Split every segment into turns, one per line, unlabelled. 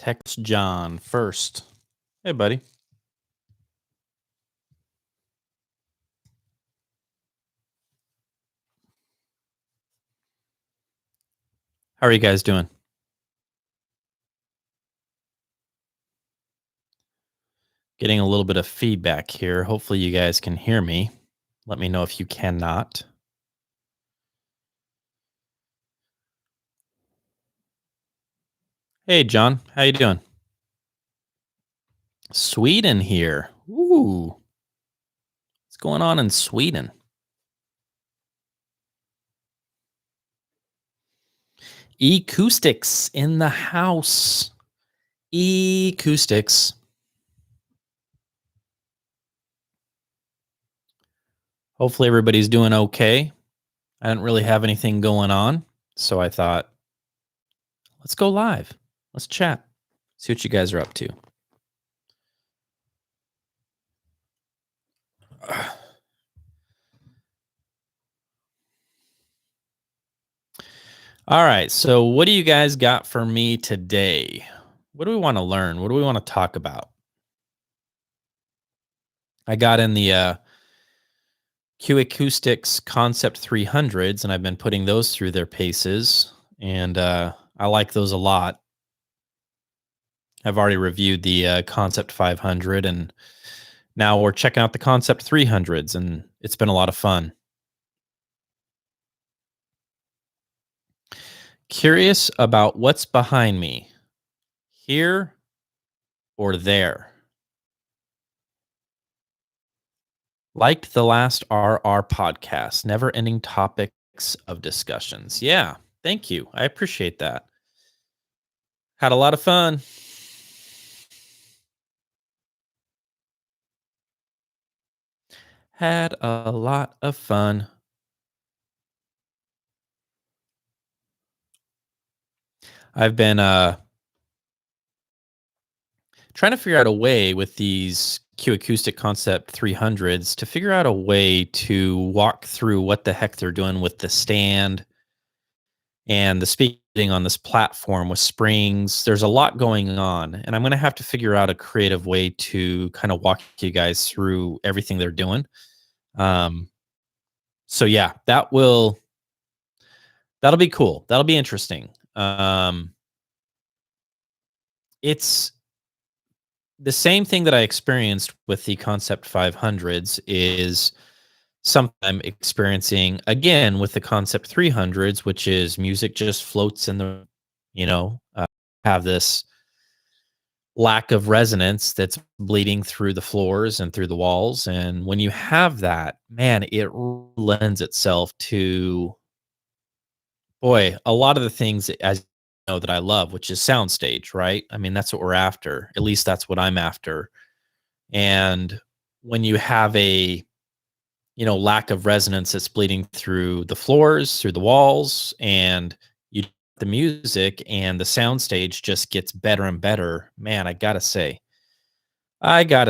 Text John first. Hey, buddy. How are you guys doing? Getting a little bit of feedback here. Hopefully you guys can hear me. Let me know if you cannot. Hey, John. How you doing? Sweden here. Ooh. What's going on in Sweden? Acoustics in the house. Acoustics. Hopefully everybody's doing okay. I didn't really have anything going on, so I thought, let's go live. Let's chat. See what you guys are up to. All right. So, what do you guys got for me today? What do we want to learn? What do we want to talk about? I got in the Q Acoustics Concept 300s, and I've been putting those through their paces, and I like those a lot. I've already reviewed the Concept 500, and now we're checking out the Concept 300s, and it's been a lot of fun. Curious about what's behind me, here or there. Liked the last RR podcast, never ending topics of discussions. Yeah, thank you. I appreciate that. Had a lot of fun. Had a lot of fun. I've been trying to figure out a way with these Q Acoustic Concept 300s to figure out a way to walk through what the heck they're doing with the stand and the speaking on this platform with springs. There's a lot going on, and I'm going to have to figure out a creative way to kind of walk you guys through everything they're doing. So yeah, that'll be cool. That'll be interesting. It's the same thing that I experienced with the Concept 500s is something I'm experiencing again with the Concept 300s, which is music just floats in the, have this lack of resonance that's bleeding through the floors and through the walls. And when you have that, man, it lends itself to, boy, a lot of the things as you know that I love, which is soundstage, right? I mean, that's what we're after. At least that's what I'm after. And when you have a lack of resonance that's bleeding through the floors, through the walls, and the music and the soundstage just gets better and better. Man, I gotta say, Bass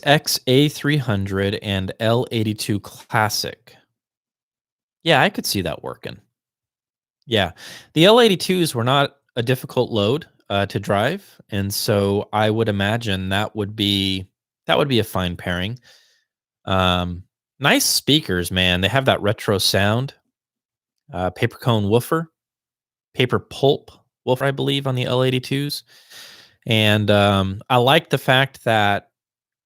XA300 and L82 Classic. Yeah, I could see that working. Yeah, the L82s were not a difficult load to drive, and so I would imagine that would be a fine pairing. Nice speakers, man. They have that retro sound. Paper cone woofer, paper pulp woofer, I believe, on the L82s. And I like the fact that,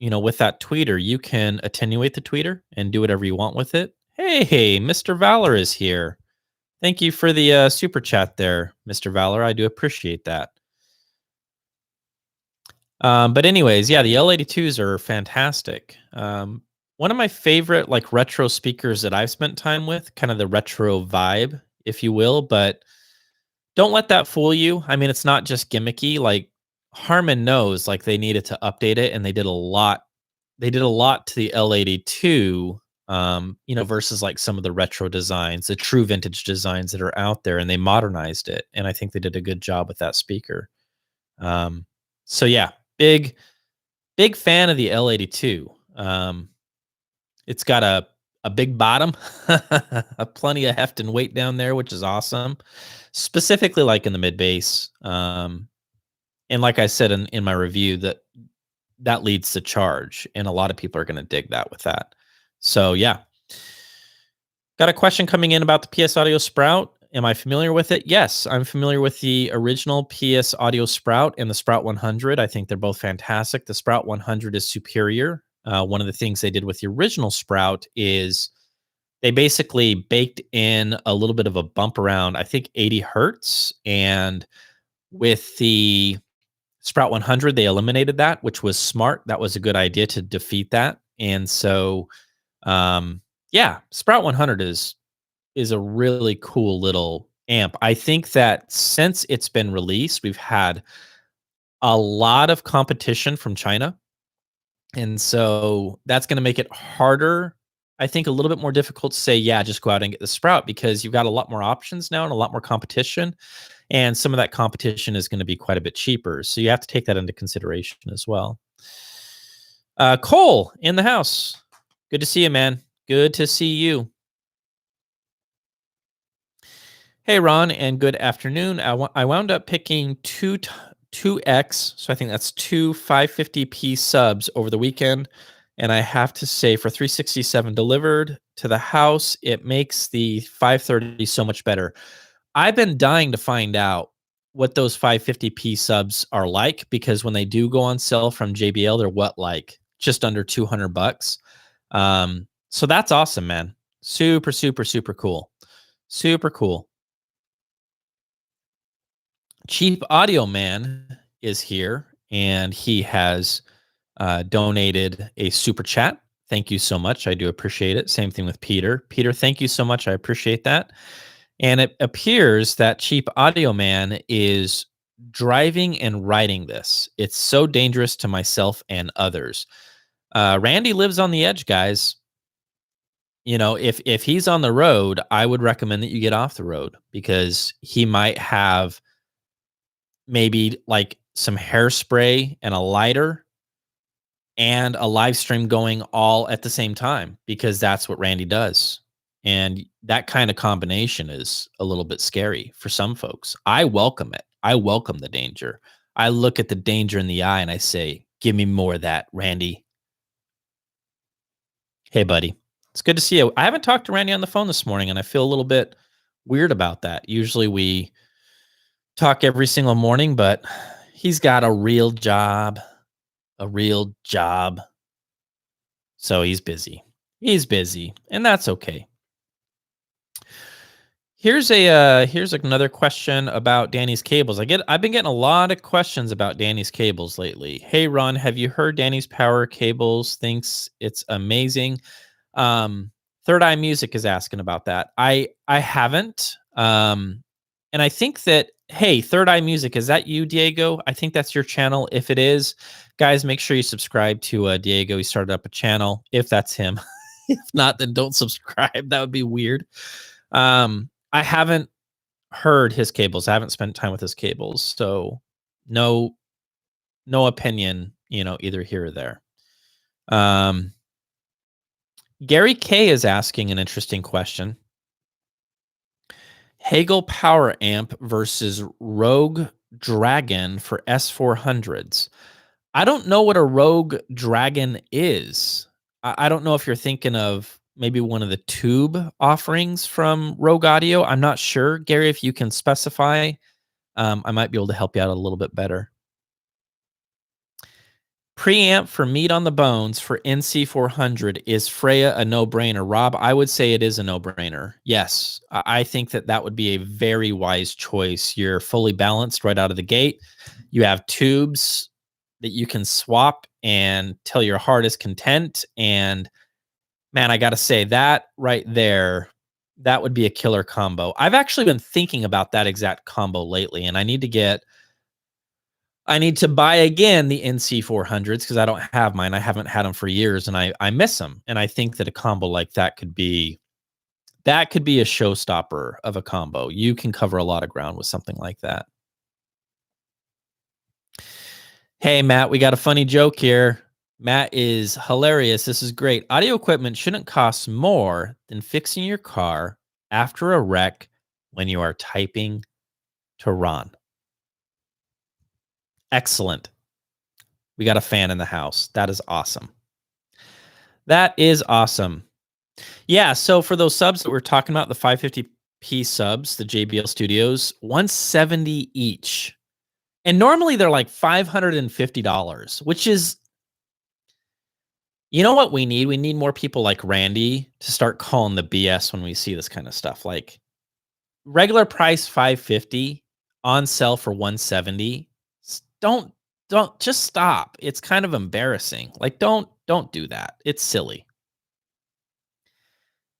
with that tweeter, you can attenuate the tweeter and do whatever you want with it. Hey, Mr. Valor is here. Thank you for the super chat there, Mr. Valor. I do appreciate that. But anyways, yeah, the L82s are fantastic. One of my favorite like retro speakers that I've spent time with, kind of the retro vibe, if you will, but don't let that fool you. I mean, it's not just gimmicky. Like Harman knows like they needed to update it, and they did a lot. They did a lot to the L82, versus like some of the retro designs, the true vintage designs that are out there, and they modernized it. And I think they did a good job with that speaker. So yeah, big fan of the L82. It's got a a big bottom, a plenty of heft and weight down there, which is awesome. Specifically, like in the mid bass, and like I said in my review, that leads to charge, and a lot of people are going to dig that with that. So yeah, got a question coming in about the PS Audio Sprout. Am I familiar with it? Yes, I'm familiar with the original PS Audio Sprout and the Sprout 100. I think they're both fantastic. The Sprout 100 is superior. One of the things they did with the original Sprout is they basically baked in a little bit of a bump around, I think, 80 hertz. And with the Sprout 100, they eliminated that, which was smart. That was a good idea to defeat that. And so, yeah, Sprout 100 is a really cool little amp. I think that since it's been released, we've had a lot of competition from China. And so that's going to make it harder. I think a little bit more difficult to say, yeah, just go out and get the Sprout, because you've got a lot more options now and a lot more competition. And some of that competition is going to be quite a bit cheaper. So you have to take that into consideration as well. Cole in the house. Good to see you, man. Good to see you. Hey, Ron, and good afternoon. I wound up picking two X, so I think that's two 550p subs over the weekend. And I have to say, for 367 delivered to the house, it makes the 530 so much better. I've been dying to find out what those 550p subs are like, because when they do go on sale from JBL, they're like just under $200. So that's awesome, man. Super, super, super cool. Super cool. Cheap Audio Man is here, and he has donated a super chat. Thank you so much. I do appreciate it. Same thing with Peter. Peter, thank you so much. I appreciate that. And it appears that Cheap Audio Man is driving and riding this. It's so dangerous to myself and others. Randy lives on the edge, guys. You know, if he's on the road, I would recommend that you get off the road, because he might have maybe like some hairspray and a lighter and a live stream going all at the same time, because that's what Randy does. And that kind of combination is a little bit scary for some folks. I welcome it. I welcome the danger. I look at the danger in the eye and I say, give me more of that, Randy. Hey, buddy. It's good to see you. I haven't talked to Randy on the phone this morning, and I feel a little bit weird about that. Usually we talk every single morning, but he's got a real job. So he's busy. And that's okay. Here's another question about Danny's cables. I've been getting a lot of questions about Danny's cables lately. Hey, Ron, have you heard Danny's power cables? Thinks it's amazing. Third Eye Music is asking about that. I haven't. And I think that, hey, Third Eye Music, is that you, Diego? I think that's your channel. If it is, guys, make sure you subscribe to Diego. He started up a channel, if that's him. If not, then don't subscribe. That would be weird. I haven't heard his cables. I haven't spent time with his cables. So no opinion, either here or there. Gary K is asking an interesting question. Hagel Power Amp versus Rogue Dragon for S400s. I don't know what a Rogue Dragon is. I don't know if you're thinking of maybe one of the tube offerings from Rogue Audio. I'm not sure. Gary, if you can specify, I might be able to help you out a little bit better. Preamp for meat on the bones for NC400. Is Freya a no-brainer? Rob, I would say it is a no-brainer. Yes, I think that would be a very wise choice. You're fully balanced right out of the gate. You have tubes that you can swap and till your heart is content. And man, I got to say that right there, that would be a killer combo. I've actually been thinking about that exact combo lately, and I need to buy again the NC400s because I don't have mine. I haven't had them for years, and I miss them. And I think that a combo like that could be a showstopper of a combo. You can cover a lot of ground with something like that. Hey, Matt, we got a funny joke here. Matt is hilarious. This is great. Audio equipment shouldn't cost more than fixing your car after a wreck when you are typing to Ron. Excellent. We got a fan in the house. That is awesome. That is awesome. Yeah. So for those subs that we're talking about, the 550p subs, the JBL Studios, 170 each. And normally they're like $550, which is, you know what we need? We need more people like Randy to start calling the BS when we see this kind of stuff. Like regular price 550 on sale for 170. Don't just stop. It's kind of embarrassing. Like don't do that. It's silly.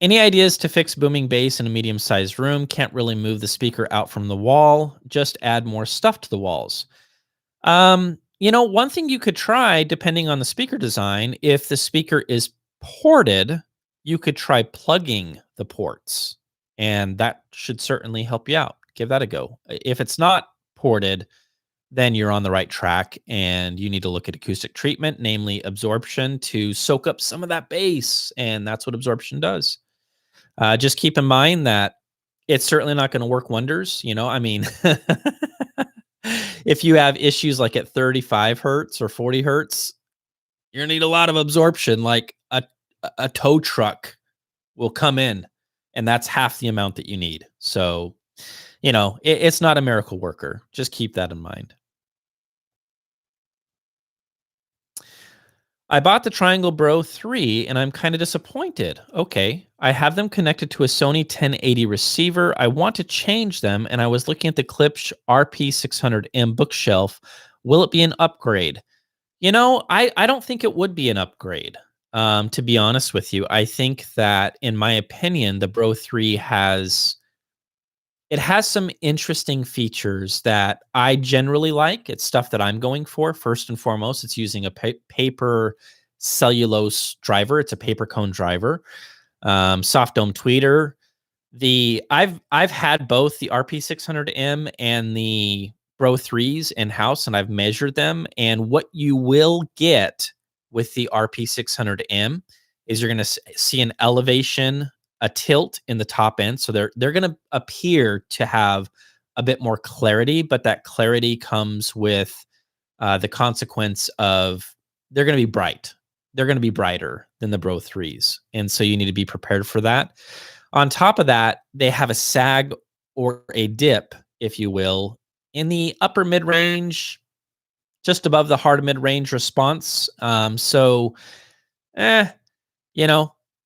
Any ideas to fix booming bass in a medium-sized room? Can't really move the speaker out from the wall. Just add more stuff to the walls. One thing you could try, depending on the speaker design, if the speaker is ported, you could try plugging the ports, and that should certainly help you out. Give that a go. If it's not ported, then you're on the right track and you need to look at acoustic treatment, namely absorption, to soak up some of that bass, and that's what absorption does. Just keep in mind that it's certainly not going to work wonders. I mean, if you have issues like at 35 hertz or 40 hertz, you're going to need a lot of absorption. Like a tow truck will come in, and that's half the amount that you need. So, it's not a miracle worker. Just keep that in mind. I bought the Triangle Bro 3 and I'm kind of disappointed. Okay, I have them connected to a Sony 1080 receiver. I want to change them, and I was looking at the Klipsch RP600M bookshelf. Will it be an upgrade? I don't think it would be an upgrade. To be honest with you, I think that, in my opinion, the Bro 3 has some interesting features that I generally like. It's stuff that I'm going for. First and foremost, it's using a paper cellulose driver. It's a paper cone driver, soft dome tweeter. I've had both the RP600M and the Bro 3s in house, and I've measured them. And what you will get with the RP600M is you're going to see an elevation, a tilt in the top end. So they're going to appear to have a bit more clarity, but that clarity comes with the consequence of they're going to be bright. They're going to be brighter than the Bro 3s. And so you need to be prepared for that. On top of that, they have a sag or a dip, if you will, in the upper mid-range, just above the hard mid-range response.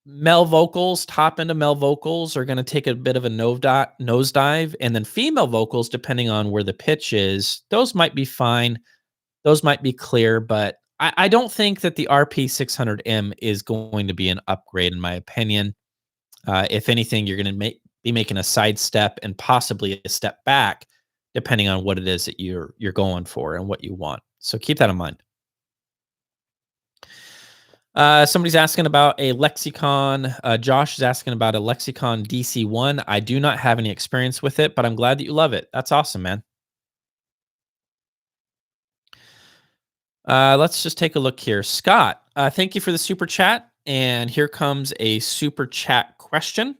Male vocals, top end of male vocals are going to take a bit of a nosedive. And then female vocals, depending on where the pitch is, those might be fine. Those might be clear, but I don't think that the RP600M is going to be an upgrade, in my opinion. If anything, you're going to be making a sidestep and possibly a step back, depending on what it is that you're going for and what you want. So keep that in mind. Somebody's asking about a Lexicon. Josh is asking about a Lexicon DC1. I do not have any experience with it, but I'm glad that you love it. That's awesome, man. Let's just take a look here. Scott, thank you for the super chat. And here comes a super chat question.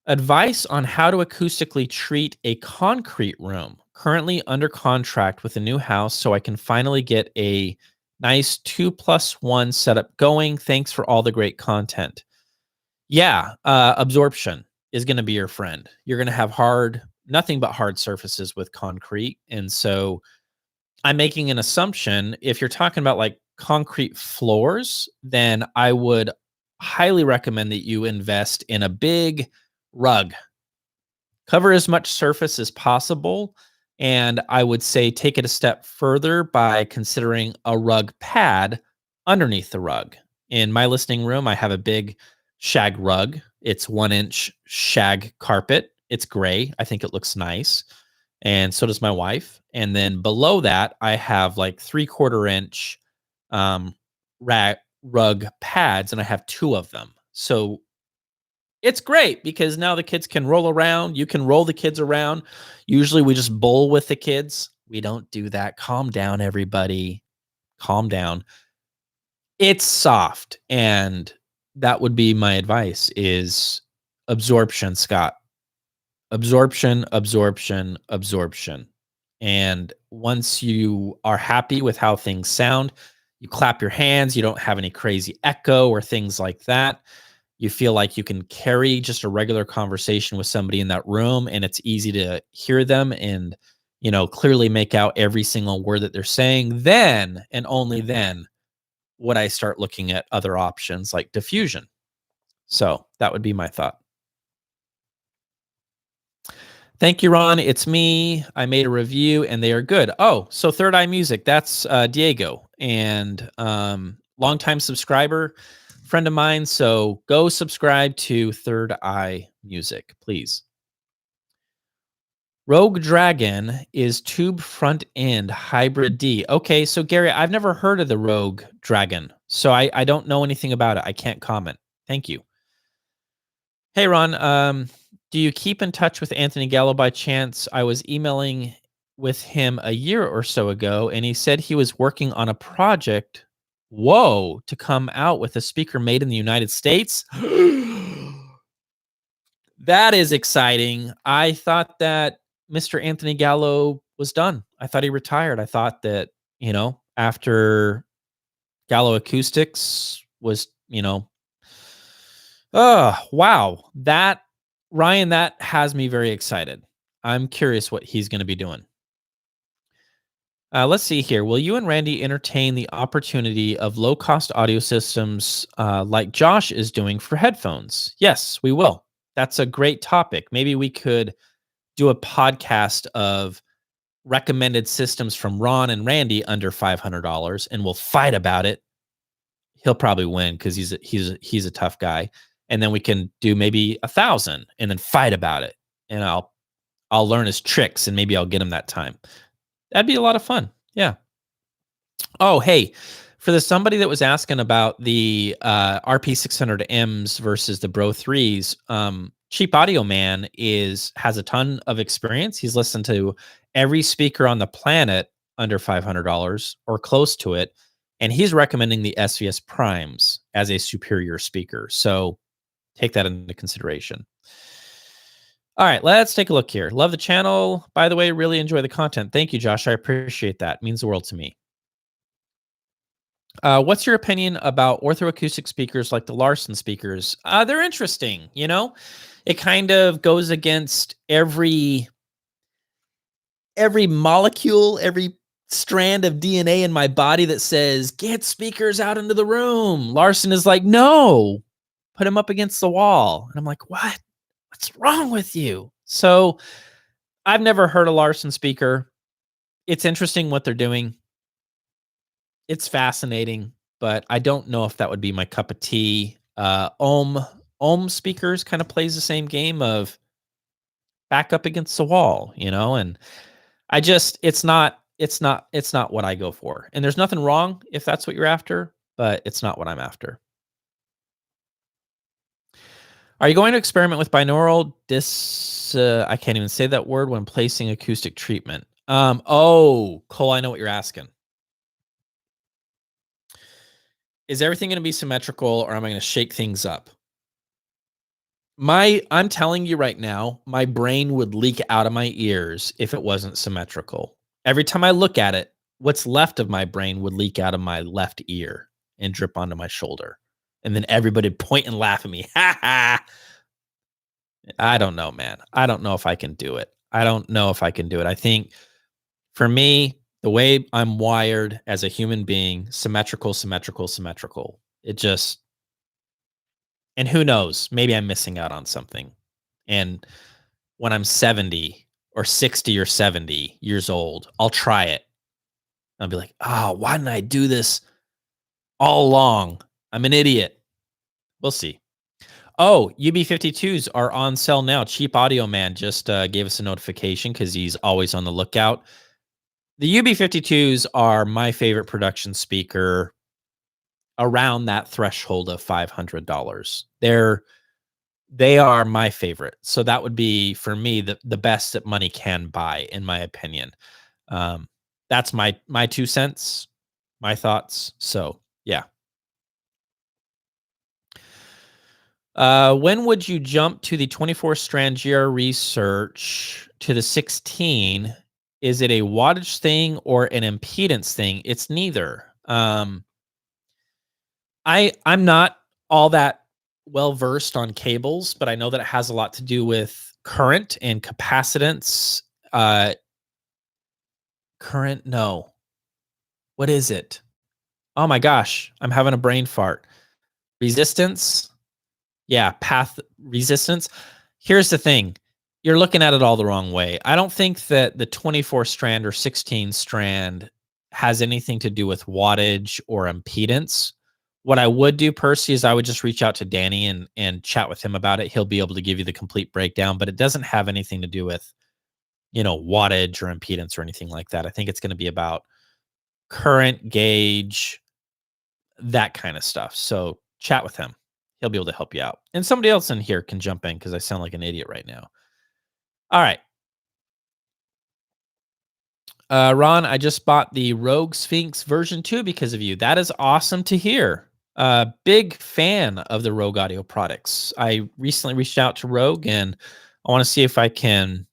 Advice on how to acoustically treat a concrete room. Currently under contract with a new house, so I can finally get a nice 2+1 setup going. Thanks for all the great content. Yeah, absorption is going to be your friend. You're going to have nothing but hard surfaces with concrete. And so I'm making an assumption. If you're talking about like concrete floors, then I would highly recommend that you invest in a big rug. Cover as much surface as possible. And I would say take it a step further by considering a rug pad underneath the rug. In my listening room, I have a big shag rug. It's 1-inch shag carpet. It's gray. I think it looks nice. And so does my wife. And then below that, I have like 3/4-inch rug pads, and I have 2 of them. So it's great because now the kids can roll around. You can roll the kids around. Usually we just bowl with the kids. We don't do that. Calm down, everybody. Calm down. It's soft, and that would be my advice is absorption, Scott. Absorption, absorption, absorption. And once you are happy with how things sound, you clap your hands, you don't have any crazy echo or things like that. You feel like you can carry just a regular conversation with somebody in that room and it's easy to hear them and clearly make out every single word that they're saying. Then and only then would I start looking at other options like diffusion. So that would be my thought. Thank you, Ron. It's me. I made a review and they are good. Oh, so Third Eye Music. That's Diego and longtime subscriber, friend of mine. So go subscribe to Third Eye Music, please. Rogue Dragon is tube front end hybrid D. Okay, so Gary, I've never heard of the Rogue Dragon, so I don't know anything about it. I can't comment. Thank you. Hey, Ron. Do you keep in touch with Anthony Gallo by chance? I was emailing with him a year or so ago, and he said he was working on a project. Whoa, to come out with a speaker made in the United States. That is exciting. I thought that Mr. Anthony Gallo was done. I thought he retired. I thought that, after Gallo Acoustics was, oh, wow. Ryan, that has me very excited. I'm curious what he's going to be doing. Let's see here. Will you and Randy entertain the opportunity of low-cost audio systems like Josh is doing for headphones? Yes, we will. That's a great topic. Maybe we could do a podcast of recommended systems from Ron and Randy under $500, and we'll fight about it. He'll probably win because he's a tough guy. And then we can do maybe 1,000 and then fight about it. And I'll learn his tricks and maybe I'll get him that time. That'd be a lot of fun. Yeah. Oh, hey, for somebody that was asking about the RP600Ms versus the Bro 3s, Cheap Audio Man has a ton of experience. He's listened to every speaker on the planet under $500 or close to it, and he's recommending the SVS Primes as a superior speaker. So take that into consideration. All right, let's take a look here. Love the channel. By the way, really enjoy the content. Thank you, Josh. I appreciate that. It means the world to me. What's your opinion about orthoacoustic speakers like the Larson speakers? They're interesting. It kind of goes against every molecule, every strand of DNA in my body that says, get speakers out into the room. Larson is like, no, put them up against the wall. And I'm like, what? What's wrong with you? So I've never heard a Larson speaker. It's interesting what they're doing. It's fascinating, but I don't know if that would be my cup of tea. Ohm speakers kind of plays the same game of back up against the wall, and it's not what I go for. And there's nothing wrong if that's what you're after, but it's not what I'm after. Are you going to experiment with binaural I can't even say that word when placing acoustic treatment? Oh, Cole, I know what you're asking. Is everything going to be symmetrical or am I going to shake things up? I'm telling you right now, my brain would leak out of my ears if it wasn't symmetrical. Every time I look at it, what's left of my brain would leak out of my left ear and drip onto my shoulder. And then everybody would point and laugh at me. Ha ha. I don't know, man. I don't know if I can do it. I think for me, the way I'm wired as a human being, symmetrical. It just, and who knows, maybe I'm missing out on something. And when I'm 70 or 60 or 70 years old, I'll try it. I'll be like, oh, why didn't I do this all along? I'm an idiot. We'll see. Oh, UB52s are on sale now. Cheap Audio Man just gave us a notification because he's always on the lookout. The UB52s are my favorite production speaker around that threshold of $500. They are my favorite. So that would be, for me, the best that money can buy, in my opinion. That's my 2 cents, my thoughts. So, yeah. When would you jump to the 24 strand GR research to the 16? Is it a wattage thing or an impedance thing? It's neither. I'm not all that well versed on cables, but I know that it has a lot to do with current and capacitance. Uh, Current, no. What is it? Oh my gosh, I'm having a brain fart. Resistance? Yeah, path resistance. Here's the thing. You're looking at it all the wrong way. I don't think that the 24 strand or 16 strand has anything to do with wattage or impedance. What I would do, Percy, is I would just reach out to Danny and chat with him about it. He'll be able to give you the complete breakdown, but it doesn't have anything to do with, wattage or impedance or anything like that. I think it's going to be about current gauge, that kind of stuff. So chat with him. He'll be able to help you out. And somebody else in here can jump in because I sound like an idiot right now. All right. Ron, I just bought the Rogue Sphinx version 2 because of you. That is awesome to hear. Big fan of the Rogue audio products. I recently reached out to Rogue and I want to see if I can,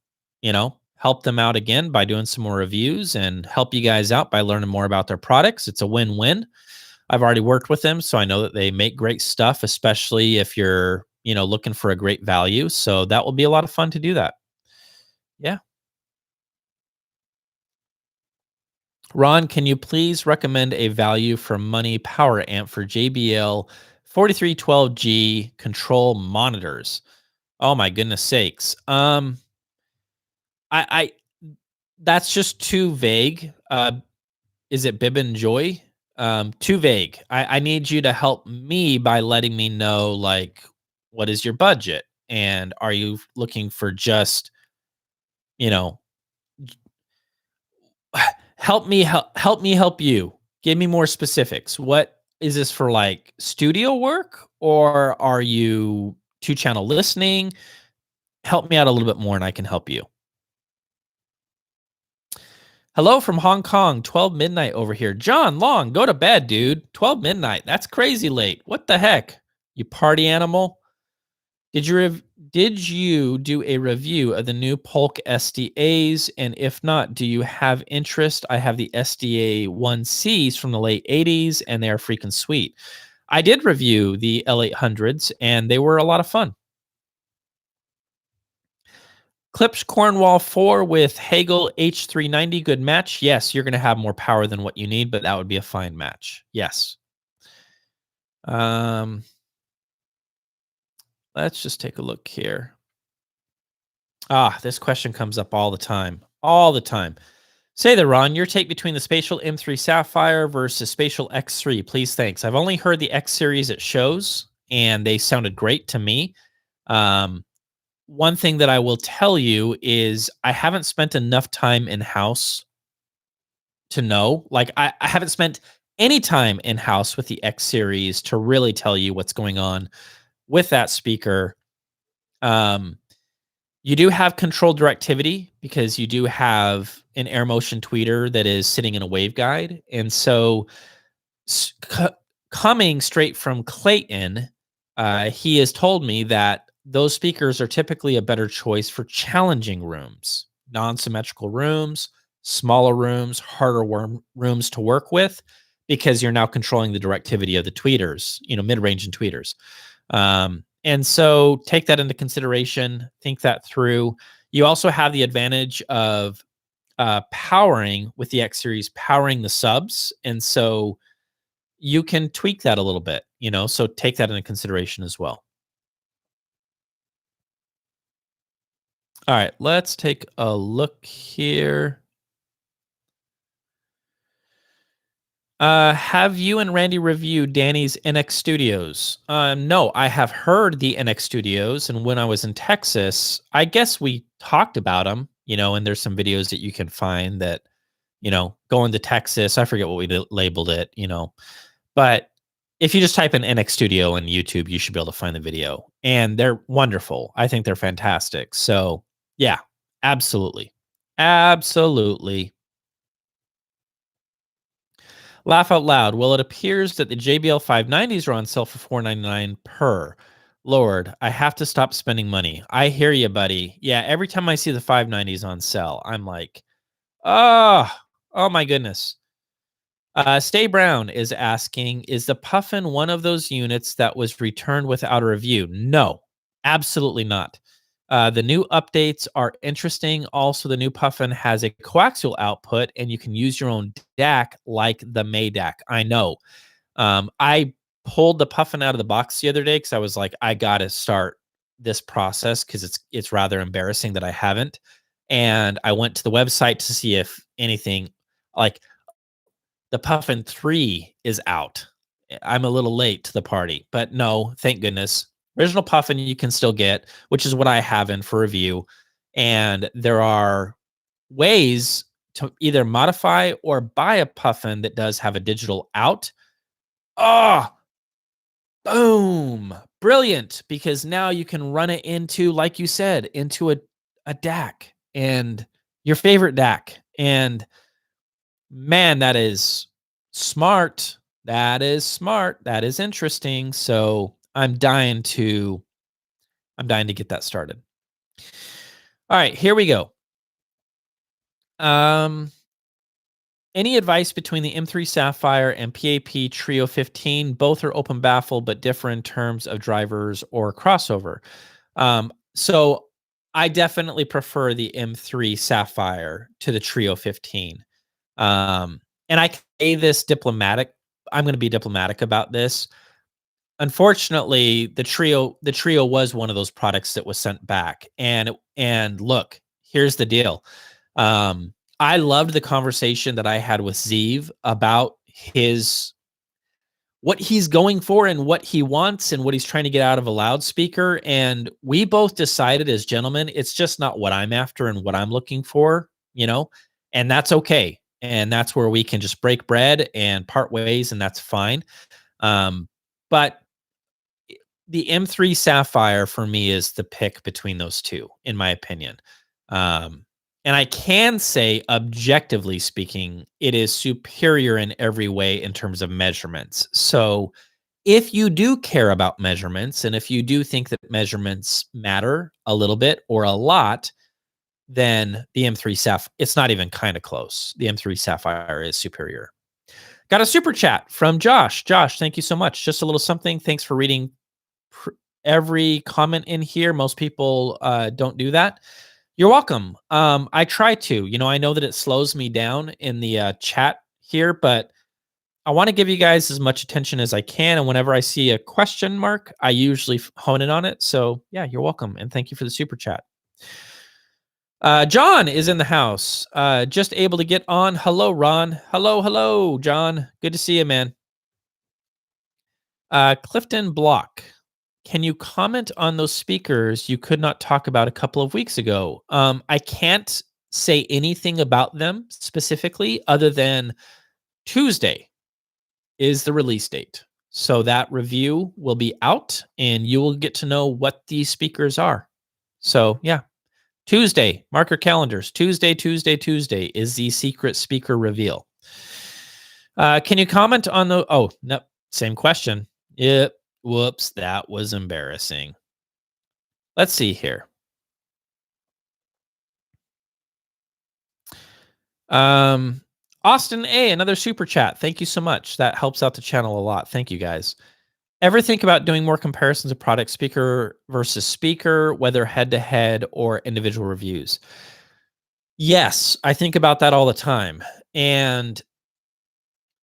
help them out again by doing some more reviews and help you guys out by learning more about their products. It's a win-win. I've already worked with them, so I know that they make great stuff, especially if you're, looking for a great value. So that will be a lot of fun to do that. Yeah. Ron, can you please recommend a value for money power amp for JBL 4312G control monitors? Oh my goodness sakes. I that's just too vague. Is it Bib and Joy? Too vague. I need you to help me by letting me know, like, what is your budget? And are you looking for just, you know, help me help you. Give me more specifics. What is this for, like studio work, or are you two channel listening? Help me out a little bit more and I can help you. Hello from Hong Kong, 12 midnight over here. John Long, go to bed, dude. 12 midnight. That's crazy late. What the heck? You party animal? Did you do a review of the new Polk SDAs? And if not, do you have interest? I have the SDA 1Cs from the late 80s and they are freaking sweet. I did review the L800s and they were a lot of fun. Clips Cornwall 4 with Hagel H390, good match. Yes, you're going to have more power than what you need, but that would be a fine match. Yes. Let's just take a look here. This question comes up all the time. All the time. Say there, Ron, your take between the Spatial M3 Sapphire versus Spatial X3, please. Thanks. I've only heard the X series at shows, and they sounded great to me. One thing that I will tell you is I haven't spent enough time in-house to know. Like, I haven't spent any time in-house with the X series to really tell you what's going on with that speaker. You do have controlled directivity because you do have an air motion tweeter that is sitting in a waveguide. And so coming straight from Clayton, he has told me that those speakers are typically a better choice for challenging rooms, non-symmetrical rooms, smaller rooms, harder rooms to work with, because you're now controlling the directivity of the tweeters, mid-range and tweeters. And so take that into consideration, think that through. You also have the advantage of powering with the X series, powering the subs. And so you can tweak that a little bit, so take that into consideration as well. All right, let's take a look here. Have you and Randy reviewed Danny's NX Studios? No, I have heard the NX Studios, and when I was in Texas, I guess we talked about them, and there's some videos that you can find that, going to Texas, I forget what we labeled it, but if you just type in NX Studio on YouTube, you should be able to find the video, and they're wonderful. I think they're fantastic. So yeah, absolutely. Absolutely. Laugh out loud. Well, it appears that the JBL 590s are on sale for $499 per. Lord, I have to stop spending money. I hear you, buddy. Yeah, every time I see the 590s on sale, I'm like, oh, oh my goodness. Stay Brown is asking, is the Puffin one of those units that was returned without a review? No, absolutely not. The new updates are interesting. Also, the new Puffin has a coaxial output, and you can use your own DAC like the May DAC. I know. I pulled the Puffin out of the box the other day because I was like, I got to start this process because it's rather embarrassing that I haven't. And I went to the website to see if anything like the Puffin 3 is out. I'm a little late to the party, but no, thank goodness. Original Puffin you can still get, which is what I have in for review. And there are ways to either modify or buy a Puffin that does have a digital out. Oh, boom. Brilliant. Because now you can run it into, like you said, into a DAC and your favorite DAC. And man, that is smart. That is smart. That is interesting. So I'm dying to get that started. All right, here we go. Um, any advice between the M3 Sapphire and PAP Trio 15? Both are open baffle, but differ in terms of drivers or crossover. So I definitely prefer the M3 Sapphire to the Trio 15. And I can say this diplomatic. I'm going to be diplomatic about this. Unfortunately, the trio was one of those products that was sent back. And look, here's the deal. I loved the conversation that I had with Zeev about his what he's going for and what he wants and what he's trying to get out of a loudspeaker. And we both decided as gentlemen, it's just not what I'm after and what I'm looking for, and that's okay. And that's where we can just break bread and part ways, and that's fine. But the M3 Sapphire for me is the pick between those two, in my opinion. And I can say, objectively speaking, it is superior in every way in terms of measurements. So if you do care about measurements, and if you do think that measurements matter a little bit or a lot, then the M3 Sapphire, it's not even kind of close. The M3 Sapphire is superior. Got a super chat from Josh. Josh, thank you so much. Just a little something. Thanks for reading every comment in here. Most people don't do that. You're welcome. I try to. I know that it slows me down in the chat here, but I want to give you guys as much attention as I can. And whenever I see a question mark, I usually hone in on it. So yeah, you're welcome. And thank you for the super chat. John is in the house. Just able to get on. Hello, Ron. Hello, John. Good to see you, man. Clifton Block. Can you comment on those speakers you could not talk about a couple of weeks ago? I can't say anything about them specifically other than Tuesday is the release date. So that review will be out and you will get to know what these speakers are. So yeah, Tuesday, mark your calendars. Tuesday is the secret speaker reveal. Can you comment on the, oh, no, same question. Yep. Whoops, that was embarrassing. Let's see here. Austin A, another super chat. Thank you so much. That helps out the channel a lot. Thank you guys. Ever think about doing more comparisons of product speaker versus speaker, whether head to head or individual reviews? Yes, I think about that all the time. And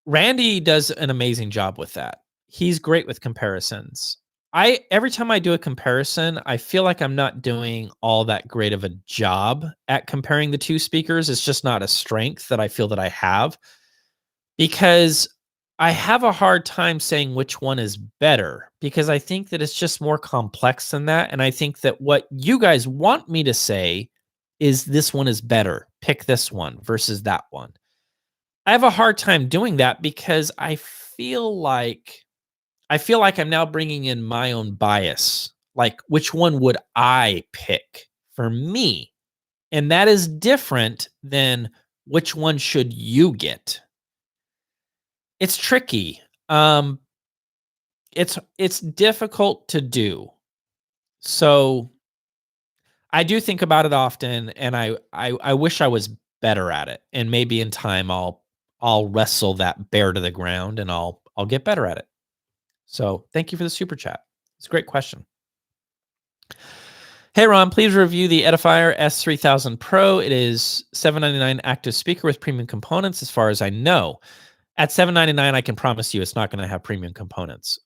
Randy does an amazing job with that. He's great with comparisons. Every time I do a comparison, I feel like I'm not doing all that great of a job at comparing the two speakers. It's just not a strength that I feel that I have because I have a hard time saying which one is better because I think that it's just more complex than that. And I think that what you guys want me to say is this one is better. Pick this one versus that one. I have a hard time doing that because I feel like I'm now bringing in my own bias. Like, which one would I pick for me? And that is different than which one should you get. It's tricky. It's difficult to do. So I do think about it often, and I wish I was better at it. And maybe in time I'll wrestle that bear to the ground and I'll get better at it. So thank you for the super chat. It's a great question. Hey Ron, please review the Edifier S3000 Pro. It is $799 active speaker with premium components, as far as I know. At $799, I can promise you it's not going to have premium components.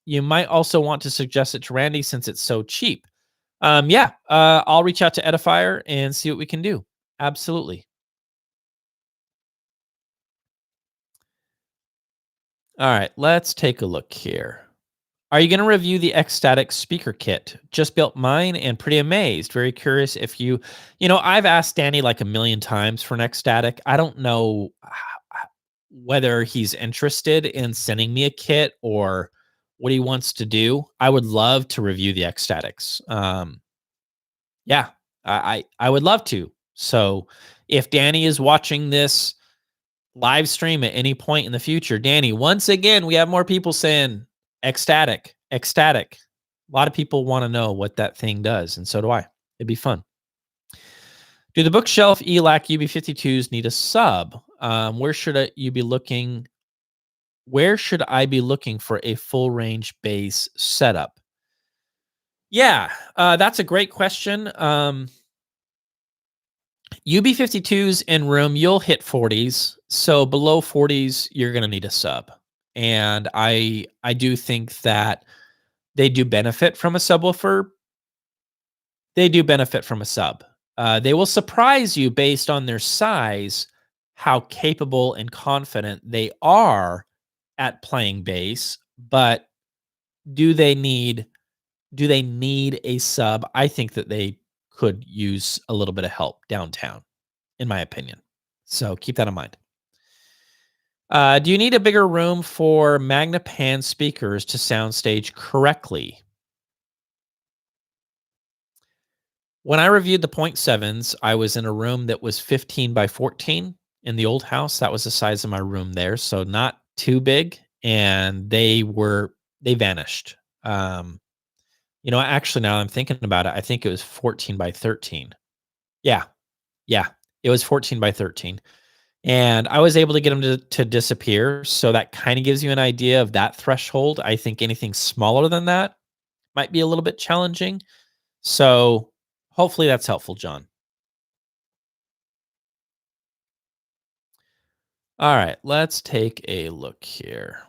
You might also want to suggest it to Randy since it's so cheap. Yeah, I'll reach out to Edifier and see what we can do. Absolutely. All right, let's take a look here. Are you going to review the Ecstatic speaker kit? Just built mine and pretty amazed. Very curious if I've asked Danny like a million times for an Ecstatic. I don't know whether he's interested in sending me a kit or what he wants to do. I would love to review the Ecstatics. Yeah, I would love to. So if Danny is watching this live stream at any point in the future, Danny, once again, we have more people saying ecstatic, ecstatic. A lot of people want to know what that thing does, and so do I. It'd be fun. Do the bookshelf ELAC UB52s need a sub? Where should you be looking? Where should I be looking for a full range bass setup? Yeah, that's a great question. UB52s in room, you'll hit 40s. So below 40s, you're going to need a sub. And I do think that they do benefit from a subwoofer. They do benefit from a sub. They will surprise you based on their size, how capable and confident they are at playing bass. But do they need a sub? I think that they could use a little bit of help downtown, in my opinion. So keep that in mind. Do you need a bigger room for Magnapan speakers to soundstage correctly? When I reviewed the 0.7s, I was in a room that was 15 by 14 in the old house. That was the size of my room there. So not too big. And they vanished. Actually, now I'm thinking about it, I think it was 14 by 13. Yeah. Yeah. It was 14 by 13. And I was able to get them to disappear. So that kind of gives you an idea of that threshold. I think anything smaller than that might be a little bit challenging. So hopefully that's helpful, John. All right, let's take a look here.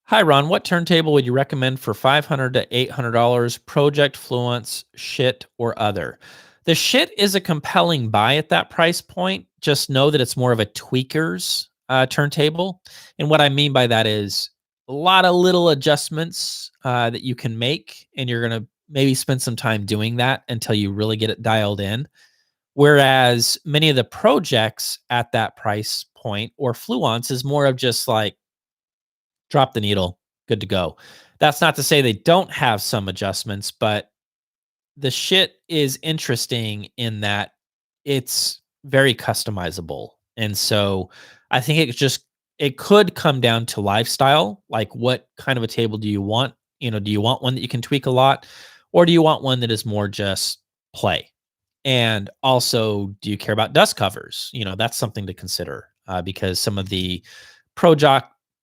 Hi, Ron. What turntable would you recommend for $500 to $800? Project, Fluence, Shit, or other? The Shit is a compelling buy at that price point. Just know that it's more of a tweaker's turntable. And what I mean by that is a lot of little adjustments that you can make, and you're going to maybe spend some time doing that until you really get it dialed in. Whereas many of the projects at that price point or Fluence is more of just like, drop the needle, good to go. That's not to say they don't have some adjustments, but the Shit is interesting in that it's very customizable. And so I think it could come down to lifestyle. Like, what kind of a table do you want? Do you want one that you can tweak a lot, or do you want one that is more just play? And also, do you care about dust covers? That's something to consider because some of the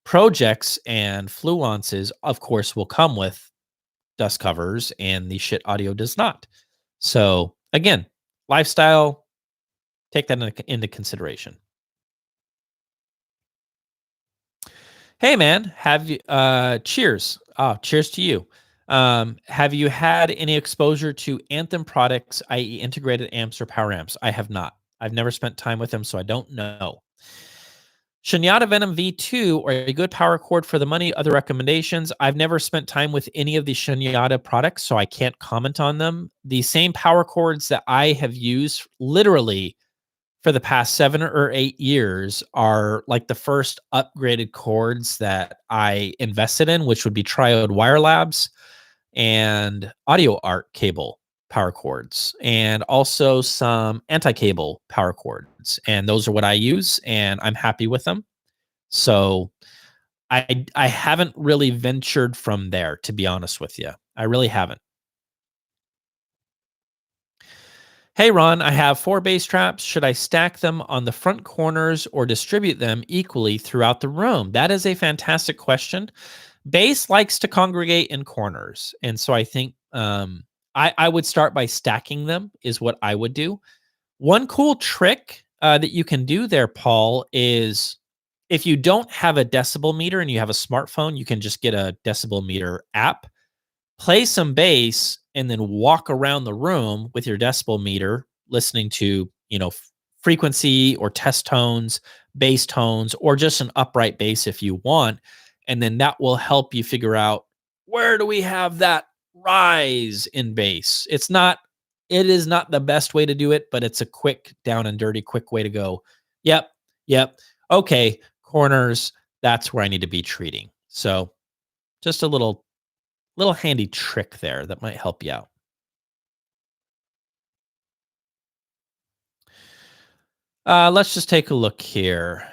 projects and Fluences, of course, will come with dust covers, and the Shit audio does not. So again, lifestyle, take that into consideration. Hey man, have you cheers. Cheers to you. Have you had any exposure to Anthem products, i.e. integrated amps or power amps? I have not. I've never spent time with them, so I don't know. Shunyata Venom V2 or a good power cord for the money. Other recommendations. I've never spent time with any of the Shunyata products, so I can't comment on them. The same power cords that I have used literally for the past 7 or 8 years are like the first upgraded cords that I invested in, which would be Triode Wire Labs and Audio Art cable power cords, and also some anti-cable power cords. And those are what I use, and I'm happy with them. So I haven't really ventured from there, to be honest with you. I really haven't. Hey Ron, I have 4 bass traps. Should I stack them on the front corners or distribute them equally throughout the room? That is a fantastic question. Bass likes to congregate in corners, and so I think I would start by stacking them. Is what I would do. One cool trick that you can do there, Paul, is if you don't have a decibel meter and you have a smartphone, you can just get a decibel meter app, play some bass, and then walk around the room with your decibel meter, listening to, frequency or test tones, bass tones, or just an upright bass if you want. And then that will help you figure out, where do we have that rise in bass? It is not the best way to do it, but it's a quick, down and dirty, quick way to go. Yep. Yep. Okay. Corners. That's where I need to be treating. So just a little handy trick there that might help you out. Let's just take a look here.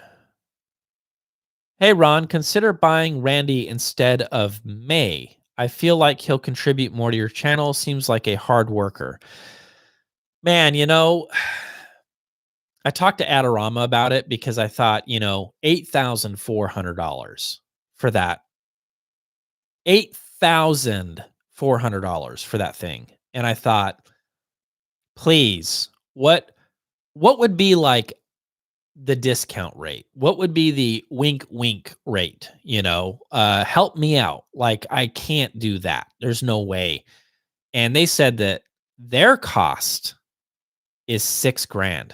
Hey, Ron, consider buying Randy instead of May. I feel like he'll contribute more to your channel. Seems like a hard worker. Man, I talked to Adorama about it because I thought, $8,400 for that. $8,400 for that thing. And I thought, please, what would be like the discount rate? What would be the wink wink rate? Help me out. Like, I can't do that. There's no way. And they said that their cost is 6 grand.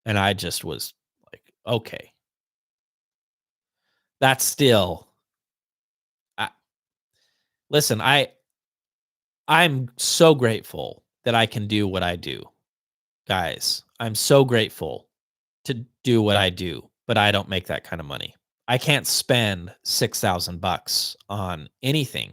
And I just was like, okay, that's still, I, listen, I'm so grateful that I can do what I do, guys. I'm so grateful to do what I do, but I don't make that kind of money. I can't spend 6,000 bucks on anything.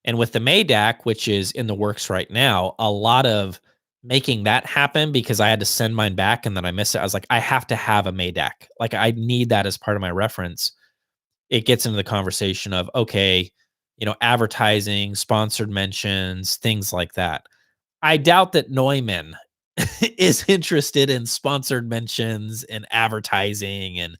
And with the Maydac, which is in the works right now, a lot of making that happen, because I had to send mine back and then I missed it. I was like, I have to have a Maydac. Like, I need that as part of my reference. It gets into the conversation of, okay, advertising, sponsored mentions, things like that. I doubt that Neumann is interested in sponsored mentions and advertising and,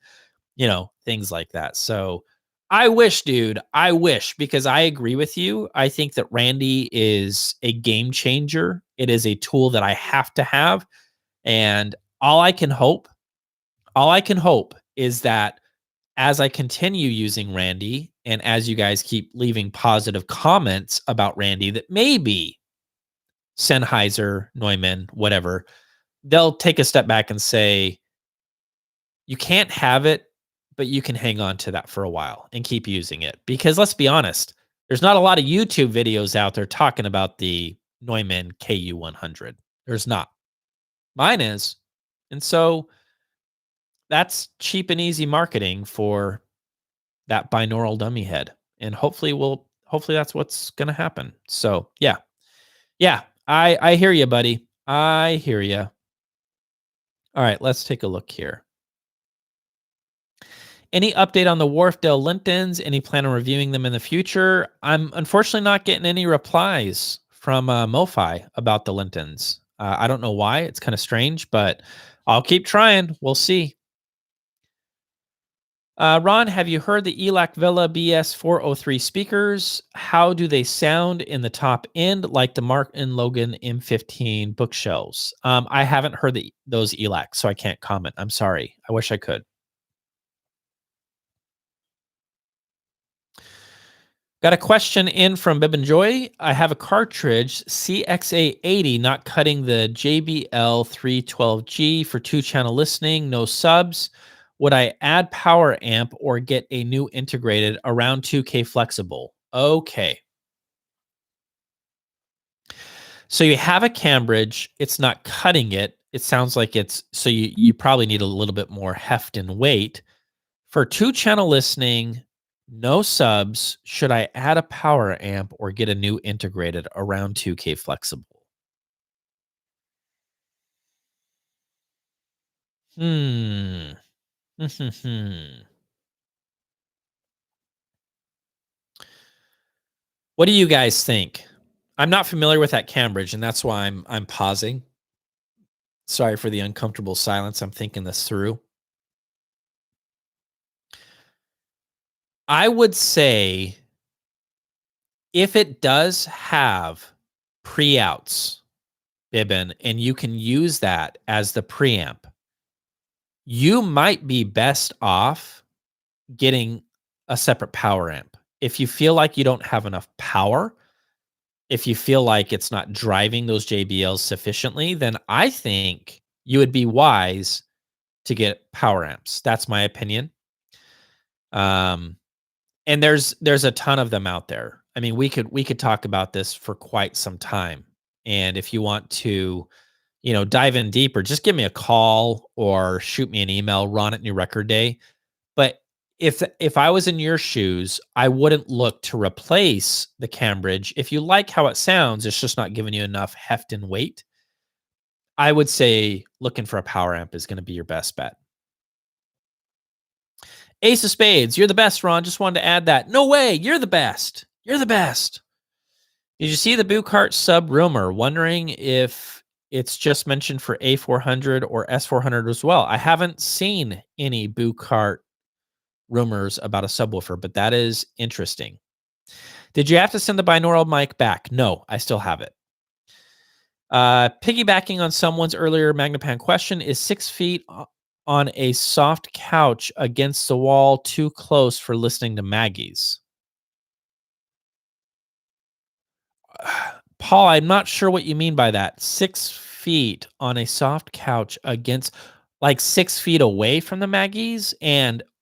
things like that. So I wish, dude, I wish, because I agree with you. I think that Randy is a game changer. It is a tool that I have to have. And all I can hope is that as I continue using Randy and as you guys keep leaving positive comments about Randy, that maybe Sennheiser, Neumann, whatever, they'll take a step back and say, you can't have it, but you can hang on to that for a while and keep using it. Because let's be honest, there's not a lot of YouTube videos out there talking about the Neumann KU100. There's not. Mine is. And so that's cheap and easy marketing for that binaural dummy head. And hopefully that's what's going to happen. So, yeah. Yeah, I hear you, buddy. I hear you. All right, let's take a look here. Any update on the Wharfdale Lintons? Any plan on reviewing them in the future? I'm unfortunately not getting any replies from MoFi about the Lintons. I don't know why. It's kind of strange, but I'll keep trying. We'll see. Ron, have you heard the ELAC Villa BS403 speakers? How do they sound in the top end, like the Martin Logan M15 bookshelves? I haven't heard those ELACs, so I can't comment. I'm sorry. I wish I could. Got a question in from Bib and Joy. I have a cartridge CXA80 not cutting the JBL 312G for 2-channel listening, no subs. Would I add power amp or get a new integrated around 2K flexible? Okay. So you have a Cambridge, it's not cutting it. It sounds like you probably need a little bit more heft and weight. For 2-channel listening, no subs, should I add a power amp or get a new integrated around 2K flexible? Hmm. What do you guys think? I'm not familiar with that Cambridge, and that's why I'm pausing. Sorry for the uncomfortable silence. I'm thinking this through. I would say if it does have pre-outs, Bibbin, and you can use that as the preamp, you might be best off getting a separate power amp. If you feel like you don't have enough power, if you feel like it's not driving those JBLs sufficiently, then I think you would be wise to get power amps. That's my opinion. Um, and there's a ton of them out there. I mean, we could talk about this for quite some time. And if you want to, dive in deeper, just give me a call or shoot me an email, Ron at New Record Day. But if I was in your shoes, I wouldn't look to replace the Cambridge. If you like how it sounds, it's just not giving you enough heft and weight. I would say looking for a power amp is going to be your best bet. Ace of Spades, you're the best, Ron. Just wanted to add that. No way, you're the best. You're the best. Did you see the Boocart sub rumor? Wondering if it's just mentioned for A400 or S400 as well. I haven't seen any Boocart rumors about a subwoofer, but that is interesting. Did you have to send the binaural mic back? No, I still have it. Piggybacking on someone's earlier Magnapan question, is 6 feet on a soft couch against the wall too close for listening to Maggie's? Paul, I'm not sure what you mean by that. 6 feet on a soft couch against, like 6 feet away from the Maggie's,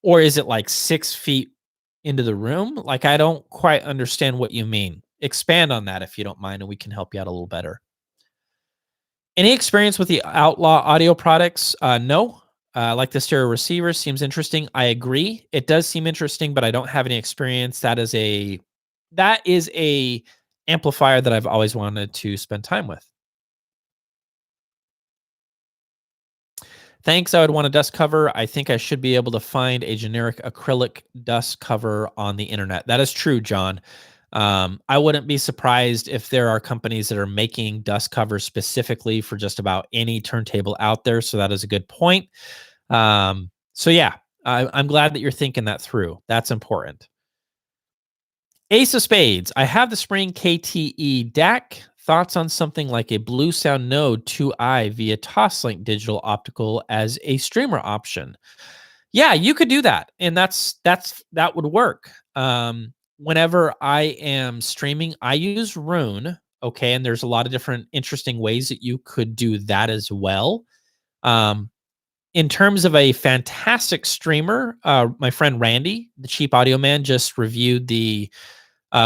or is it like 6 feet into the room? Like, I don't quite understand what you mean. Expand on that if you don't mind, and we can help you out a little better. Any experience with the Outlaw audio products? No. Like the stereo receiver seems interesting. I agree. It does seem interesting, but I don't have any experience. That is a amplifier that I've always wanted to spend time with. Thanks. I would want a dust cover. I think I should be able to find a generic acrylic dust cover on the internet. That is true, John. I wouldn't be surprised if there are companies that are making dust covers specifically for just about any turntable out there. So that is a good point. So yeah, I'm glad that you're thinking that through. That's important. Ace of Spades. I have the Spring KTE DAC. Thoughts on something like a Blue Sound Node 2i via Toslink digital optical as a streamer option? Yeah, you could do that, and that would work. Whenever I am streaming, I use Rune. Okay, and there's a lot of different interesting ways that you could do that as well. Um, in terms of a fantastic streamer, my friend Randy, the Cheap Audio Man, just reviewed the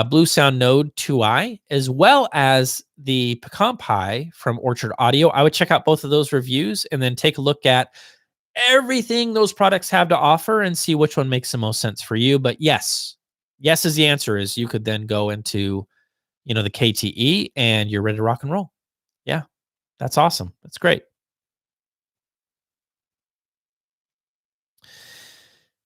Blue Sound Node 2i, as well as the Pecan Pie from Orchard Audio. I would check out both of those reviews and then take a look at everything those products have to offer and see which one makes the most sense for you. But yes is the answer. Is you could then go into, the KTE and you're ready to rock and roll. Yeah, that's awesome. That's great.